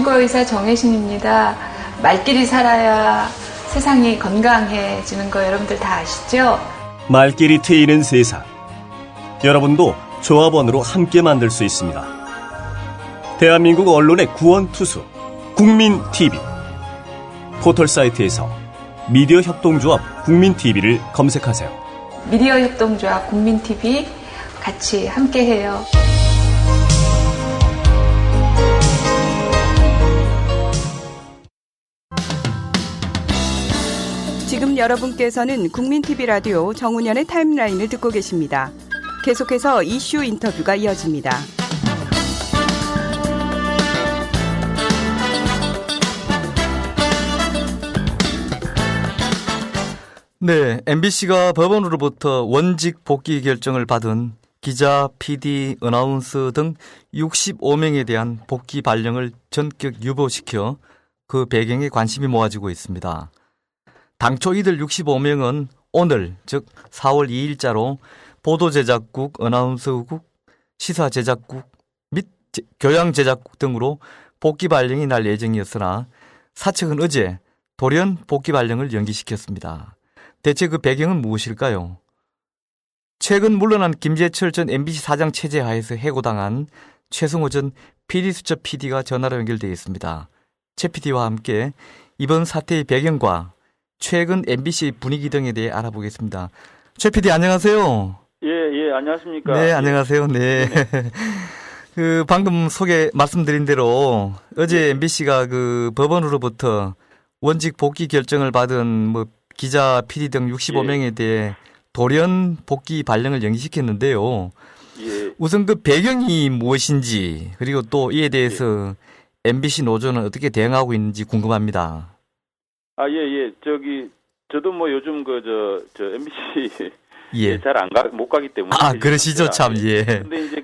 정신과의사 정혜신입니다. 말끼리 살아야 세상이 건강해지는 거 여러분들 다 아시죠? 말끼리 트이는 세상. 여러분도 조합원으로 함께 만들 수 있습니다. 대한민국 언론의 구원투수 국민TV. 포털 사이트에서 미디어 협동조합 국민TV를 검색하세요. 미디어 협동조합 국민TV 같이 함께해요. 지금 여러분께서는 국민TV 라디오 정운현의 타임라인을 듣고 계십니다. 계속해서 이슈 인터뷰가 이어집니다. 네, MBC가 법원으로부터 원직 복귀 결정을 받은 기자, PD, 어나운서 등 65명에 대한 복귀 발령을 전격 유보시켜 그 배경에 관심이 모아지고 있습니다. 당초 이들 65명은 오늘, 즉 4월 2일자로 보도제작국, 어나운서국, 시사제작국 및 교양제작국 등으로 복귀 발령이 날 예정이었으나 사측은 어제 돌연 복귀 발령을 연기시켰습니다. 대체 그 배경은 무엇일까요? 최근 물러난 김재철 전 MBC 사장 체제 하에서 해고당한 최승호 전 PD수첩 PD가 전화로 연결되어 있습니다. 최 PD와 함께 이번 사태의 배경과 최근 MBC 분위기 등에 대해 알아보겠습니다. 최 PD 안녕하세요. 예, 안녕하십니까. 네, 안녕하세요. 네. 방금 말씀드린 대로 어제 MBC가 그 법원으로부터 원직 복귀 결정을 받은 기자, PD 등 65명에 대해 돌연 복귀 발령을 연기시켰는데요. 예. 우선 그 배경이 무엇인지 그리고 또 이에 대해서 MBC 노조는 어떻게 대응하고 있는지 궁금합니다. 예. 저도 요즘 MBC 예. 잘 못 가기 때문에. 그러시죠, 참. 예. 근데 이제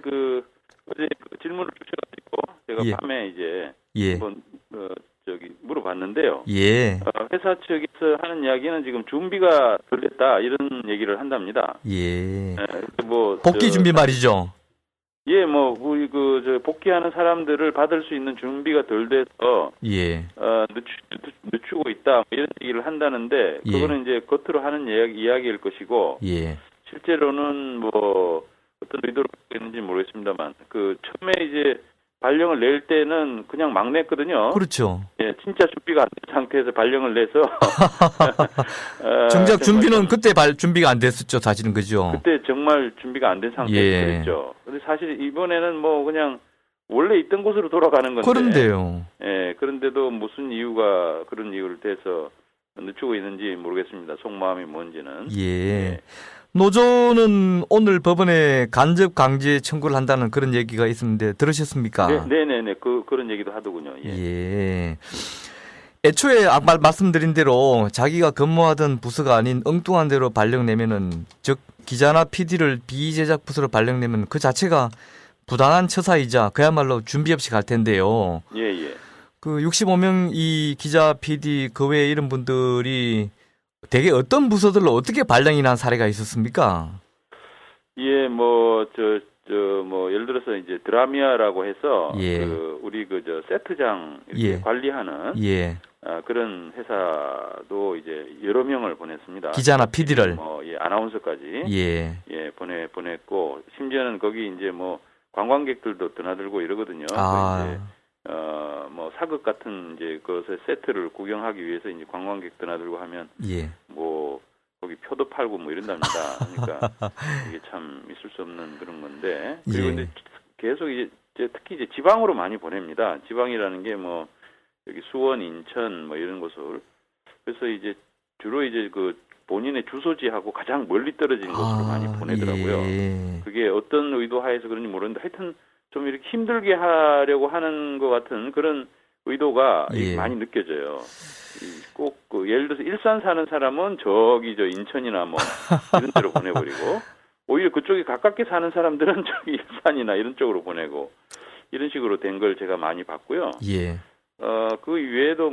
어제 질문을 주셔가지고 제가 예. 밤에 이제 예. 한번 물어봤는데요. 예. 회사 측에서 하는 이야기는 지금 준비가 덜 됐다 이런 얘기를 한답니다. 예. 뭐 복귀 준비 말이죠. 예, 우리 복귀하는 사람들을 받을 수 있는 준비가 덜 돼서 예. 늦추고 있다 이런 얘기를 한다는데 그거는 이제 겉으로 하는 이야기일 것이고 예. 실제로는 어떤 의도로 했는지 모르겠습니다만 처음에 이제 발령을 낼 때는 그냥 막 냈거든요. 그렇죠. 예, 진짜 준비가 안 된 상태에서 발령을 내서 정작 준비는 그때 준비가 안 됐었죠, 사실은 그죠? 그때 정말 준비가 안 된 상태에서 그랬죠. 근데 사실 이번에는 그냥 원래 있던 곳으로 돌아가는 건데. 그런데요. 예, 그런데도 무슨 이유가 그런 이유를 대서 늦추고 있는지 모르겠습니다. 속마음이 뭔지는. 예. 노조는 오늘 법원에 간접 강제 청구를 한다는 그런 얘기가 있었는데 들으셨습니까? 네네네. 그런 얘기도 하더군요. 예. 예. 애초에 말씀드린 대로 자기가 근무하던 부서가 아닌 엉뚱한 데로 발령 내면은, 즉 기자나 PD를 비제작 부서로 발령 내면 그 자체가 부당한 처사이자 그야말로 준비 없이 갈 텐데요. 예. 65명 이 기자, PD 그 외에 이런 분들이 대개 어떤 부서들로 어떻게 발령이 난 사례가 있었습니까? 예, 예를 들어서 이제 드라미아라고 해서 예. 우리 세트장 이렇게 관리하는 그런 회사도 이제 여러 명을 보냈습니다. 기자나 PD를 아나운서까지 보냈고 심지어는 거기 이제 관광객들도 드나들고 이러거든요. 사극 같은 이제 그것의 세트를 구경하기 위해서 이제 관광객 드나들고 하면 거기 표도 팔고 이런답니다. 그러니까 이게 참 있을 수 없는 그런 건데 그리고 이제 계속 이제 특히 이제 지방으로 많이 보냅니다. 지방이라는 게 여기 수원, 인천 이런 곳을 그래서 이제 주로 이제 본인의 주소지하고 가장 멀리 떨어진 곳으로 많이 보내더라고요. 예. 그게 어떤 의도하에서 그런지 모르는데 하여튼 좀 이렇게 힘들게 하려고 하는 것 같은 그런 의도가 많이 느껴져요. 꼭 예를 들어서 일산 사는 사람은 저기 인천이나 이런 데로 보내버리고 오히려 그쪽에 가깝게 사는 사람들은 저기 일산이나 이런 쪽으로 보내고 이런 식으로 된 걸 제가 많이 봤고요. 예. 그 외에도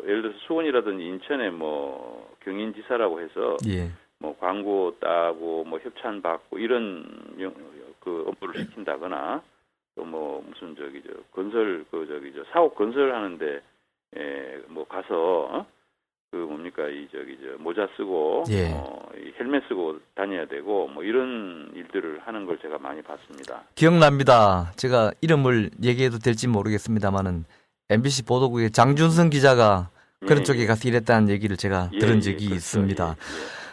예를 들어서 수원이라든지 인천에 경인지사라고 해서 광고 따고 협찬 받고 이런 업무를 시킨다거나 또 뭐 무슨 건설 사옥 건설하는데 뭐 가서 그 뭡니까 모자 쓰고 예. 이 헬멧 쓰고 다녀야 되고 뭐 이런 일들을 하는 걸 제가 많이 봤습니다. 기억납니다. 제가 이름을 얘기해도 될지 모르겠습니다만은 MBC 보도국의 장준성 기자가 그런 예, 쪽에 가서 일했다는 얘기를 제가 들은 적이 그렇죠. 있습니다.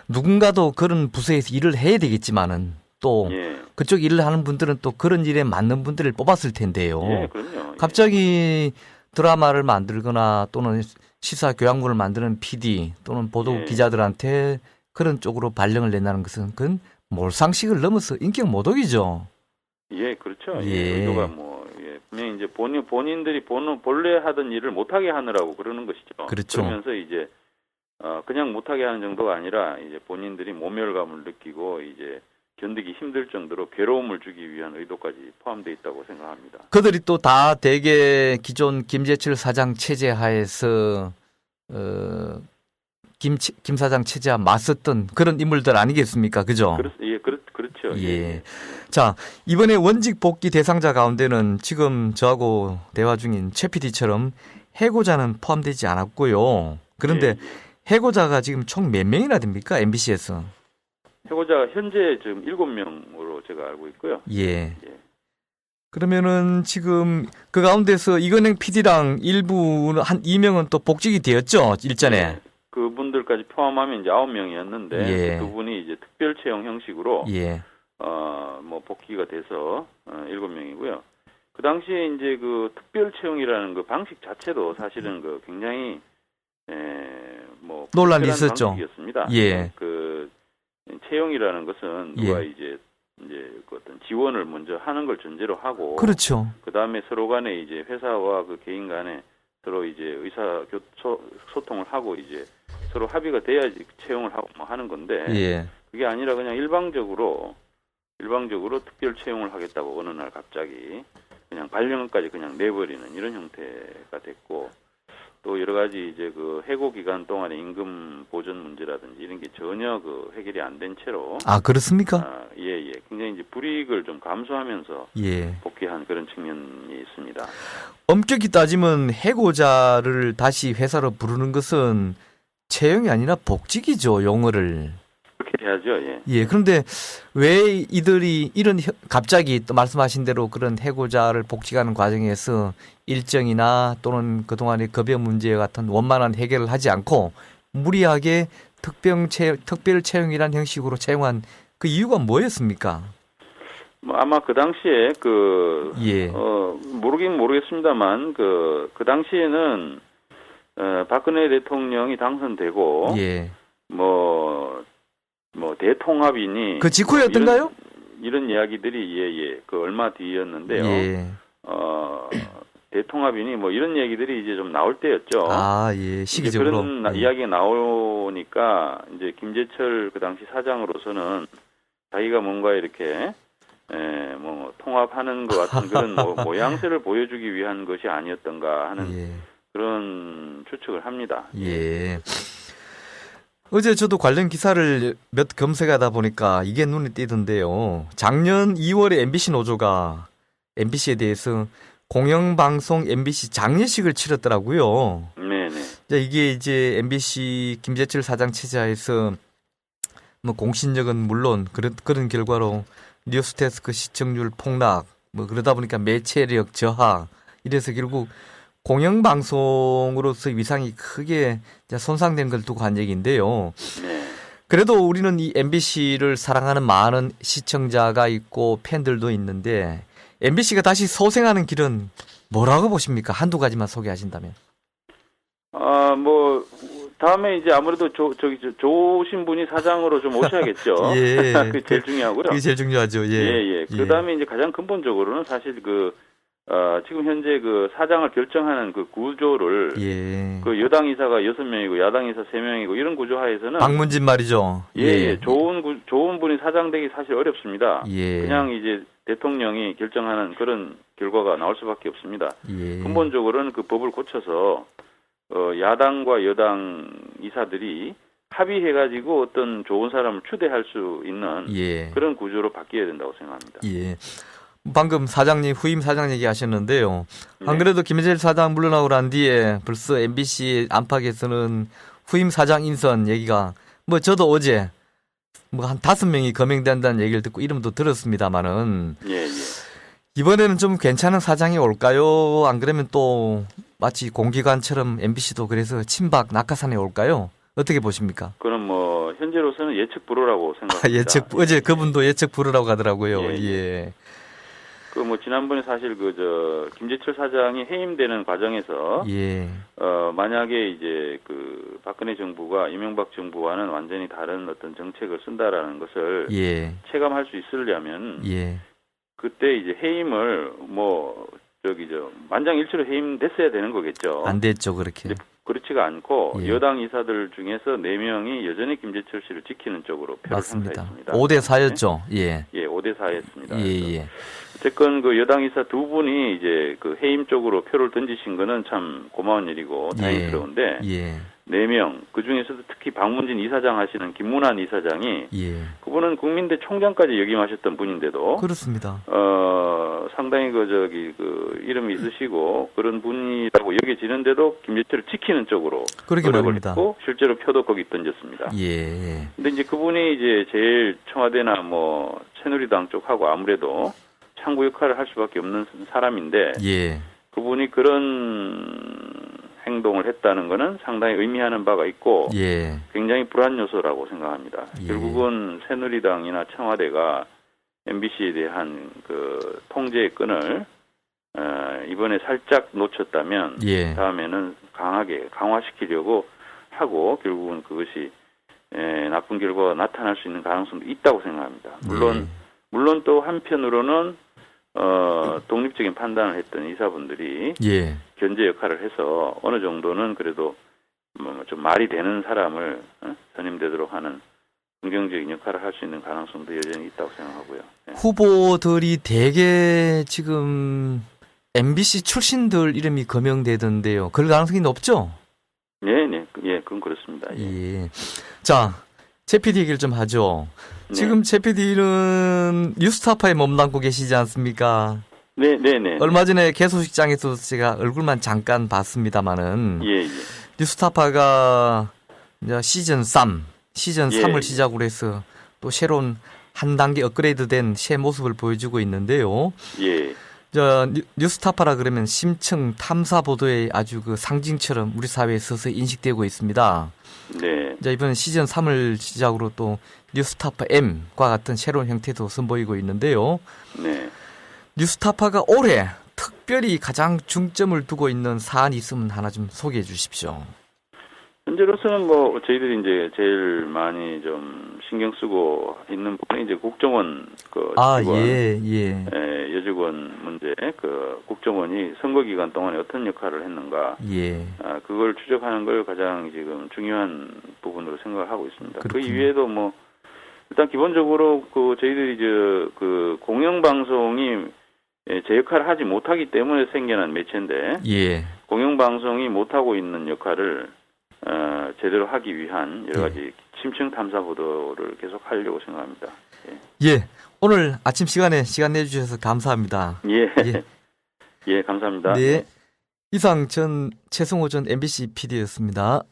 누군가도 그런 부서에서 일을 해야 되겠지만은 또 그쪽 일을 하는 분들은 또 그런 일에 맞는 분들을 뽑았을 텐데요. 그럼요. 갑자기 드라마를 만들거나 또는 시사 교양문을 만드는 PD 또는 보도국 기자들한테 그런 쪽으로 발령을 낸다는 것은 그건 몰상식을 넘어서 인격 모독이죠. 예, 그렇죠. 의도가 분명히 이제 본인들이 본래 하던 일을 못하게 하느라고 그러는 것이죠. 그렇죠. 그러면서 이제 그냥 못하게 하는 정도가 아니라 이제 본인들이 모멸감을 느끼고 이제 견디기 힘들 정도로 괴로움을 주기 위한 의도까지 포함되어 있다고 생각합니다. 그들이 또 다 대개 기존 김재철 사장 체제 하에서 김 사장 체제와 맞섰던 그런 인물들 아니겠습니까? 그죠? 그렇죠. 예. 자, 이번에 원직 복귀 대상자 가운데는 지금 저하고 대화 중인 최 PD처럼 해고자는 포함되지 않았고요. 그런데 해고자가 지금 총 몇 명이나 됩니까? MBC에서. 해고자가 현재 지금 7명으로 제가 알고 있고요. 예. 그러면은 지금 그 가운데서 이건행 PD랑 일부는 한 2명은 또 복직이 되었죠, 일전에. 그분들까지 포함하면 이제 9명이었는데 그 두 분이 이제 특별 채용 형식으로 뭐 복귀가 돼서 7명이고요. 그 당시에 이제 그 특별 채용이라는 그 방식 자체도 사실은 그 굉장히 뭐 논란이 있었죠. 방식이었습니다. 예. 그 채용이라는 것은 누가 이제 그 어떤 지원을 먼저 하는 걸 전제로 하고, 그렇죠. 그 다음에 서로 간에 이제 회사와 그 개인 간에 서로 이제 소통을 하고 이제 서로 합의가 돼야지 채용을 하고 뭐 하는 건데, 그게 아니라 그냥 일방적으로 특별 채용을 하겠다고 어느 날 갑자기 그냥 발령까지 그냥 내버리는 이런 형태가 됐고, 또 여러 가지 이제 그 해고 기간 동안의 임금 보전 문제라든지 이런 게 전혀 그 해결이 안 된 채로. 아, 그렇습니까? 굉장히 이제 불이익을 좀 감수하면서 복귀한 그런 측면이 있습니다. 엄격히 따지면 해고자를 다시 회사로 부르는 것은 채용이 아니라 복직이죠, 용어를. 그렇게 해야죠. 그런데 왜 이들이 갑자기 또 말씀하신 대로 그런 해고자를 복직하는 과정에서 일정이나 또는 그동안의 급여 문제 같은 원만한 해결을 하지 않고 무리하게 특별 채용이라는 형식으로 채용한 그 이유가 뭐였습니까? 아마 그 당시에 모르긴 모르겠습니다만 그 당시에는 박근혜 대통령이 당선되고 뭐 대통합이니 그 직후였던가요? 이런 이야기들이 그 얼마 뒤였는데요. 대통합이니 뭐 이런 얘기들이 이제 좀 나올 때였죠. 시기적으로 그런 이야기가 나오니까 이제 김재철 그 당시 사장으로서는 자기가 뭔가 이렇게 뭐 통합하는 것 같은 그런 모양새를 보여주기 위한 것이 아니었던가 하는 그런 추측을 합니다. 어제 저도 관련 기사를 몇 검색하다 보니까 이게 눈에 띄던데요. 작년 2월에 MBC 노조가 MBC에 대해서 공영방송 MBC 장례식을 치렀더라고요. 이게 이제 MBC 김재철 사장 체제하에서 뭐 공신력은 물론 그런 결과로 뉴스데스크 시청률 폭락, 뭐 그러다 보니까 매체력 저하, 이래서 결국 공영방송으로서 위상이 크게 손상된 걸 두고 한 얘기인데요. 그래도 우리는 이 MBC를 사랑하는 많은 시청자가 있고 팬들도 있는데 MBC가 다시 소생하는 길은 뭐라고 보십니까? 한두 가지만 소개하신다면. 뭐 다음에 이제 아무래도 좋으신 분이 사장으로 좀 오셔야겠죠. 그게 제일 중요하고요. 그게 제일 중요하죠. 그 다음에 이제 가장 근본적으로는 사실 지금 현재 그 사장을 결정하는 그 구조를 그 여당 이사가 6명이고 야당 이사 3명이고 이런 구조 하에서는 박문진 말이죠. 좋은 분이 사장되기 사실 어렵습니다. 그냥 이제 대통령이 결정하는 그런 결과가 나올 수밖에 없습니다. 근본적으로는 그 법을 고쳐서 야당과 여당 이사들이 합의해가지고 어떤 좋은 사람을 추대할 수 있는 그런 구조로 바뀌어야 된다고 생각합니다. 방금 사장님 후임 사장 얘기하셨는데요. 안 그래도 김혜재 사장 물러나고 난 뒤에 벌써 MBC 안팎에서는 후임 사장 인선 얘기가 뭐 저도 어제 뭐 한 5명이 거명된다는 얘기를 듣고 이름도 들었습니다만은 예. 이번에는 좀 괜찮은 사장이 올까요? 안 그러면 또 마치 공기관처럼 MBC도 그래서 친박 낙하산에 올까요? 어떻게 보십니까? 그럼 뭐 현재로서는 예측 불허라고 생각합니다. 어제 그분도 예측 불허라고 하더라고요. 예. 그 뭐 지난번에 사실 김재철 사장이 해임되는 과정에서 만약에 이제 그 박근혜 정부가 이명박 정부와는 완전히 다른 어떤 정책을 쓴다라는 것을 체감할 수 있으려면 그때 이제 해임을 만장일치로 해임됐어야 되는 거겠죠. 안 됐죠, 그렇게. 그렇지가 않고 여당 이사들 중에서 4명이 여전히 김재철 씨를 지키는 쪽으로 표를 행사했습니다. 5대4였죠. 예, 5대4였습니다. 어쨌건 그 여당 이사 2분이 이제 그 해임 쪽으로 표를 던지신 거는 참 고마운 일이고 다행스러운데 4명, 그 중에서도 특히 박문진 이사장 하시는 김문환 이사장이 그분은 국민대 총장까지 역임하셨던 분인데도 그렇습니다. 상당히 이름이 있으시고 그런 분이라고 여겨지는데도 김재철을 지키는 쪽으로 노력을 했고 실제로 표도 거기 던졌습니다. 근데 이제 그분이 이제 제일 청와대나 뭐 새누리당 쪽하고 아무래도 창구 역할을 할 수밖에 없는 사람인데 그분이 그런 행동을 했다는 것은 상당히 의미하는 바가 있고 굉장히 불안 요소라고 생각합니다. 결국은 새누리당이나 청와대가 MBC에 대한 그 통제의 끈을 이번에 살짝 놓쳤다면 다음에는 강하게 강화시키려고 하고 결국은 그것이 나쁜 결과가 나타날 수 있는 가능성도 있다고 생각합니다. 물론 또 한편으로는 독립적인 판단을 했던 이사분들이 견제 역할을 해서 어느 정도는 그래도 좀 말이 되는 사람을 선임되도록 하는 긍정적인 역할을 할 수 있는 가능성도 여전히 있다고 생각하고요. 후보들이 대개 지금 MBC 출신들 이름이 거명되던데요. 그럴 가능성이 높죠? 그건 그렇습니다. 자, 최 PD 얘기를 좀 하죠. 지금 최 PD는 뉴스타파에 몸담고 계시지 않습니까? 네. 얼마 전에 개소식장에서 제가 얼굴만 잠깐 봤습니다만은 뉴스타파가 이제 시즌 3을 시작으로 해서 또 새로운 한 단계 업그레이드된 새 모습을 보여주고 있는데요. 뉴스타파라 그러면 심층 탐사 보도의 아주 그 상징처럼 우리 사회에 서서히 인식되고 있습니다. 자, 이번 시즌 3을 시작으로 또 뉴스타파 M과 같은 새로운 형태도 선보이고 있는데요. 뉴스타파가 올해 특별히 가장 중점을 두고 있는 사안이 있으면 하나 좀 소개해 주십시오. 현재로서는 뭐 저희들이 이제 제일 많이 좀 신경 쓰고 있는 부분이 이제 국정원 여직원 문제, 그 국정원이 선거 기간 동안에 어떤 역할을 했는가, 그걸 추적하는 걸 가장 지금 중요한 부분으로 생각을 하고 있습니다. 그 이외에도 뭐 일단 기본적으로 그 저희들이 그 공영방송이 제 역할을 하지 못하기 때문에 생겨난 매체인데 공영방송이 못하고 있는 역할을 제대로 하기 위한 여러 가지 심층 탐사 보도를 계속 하려고 생각합니다. 오늘 아침 시간에 시간 내주셔서 감사합니다. 감사합니다. 이상 전 최승호 전 MBC PD였습니다.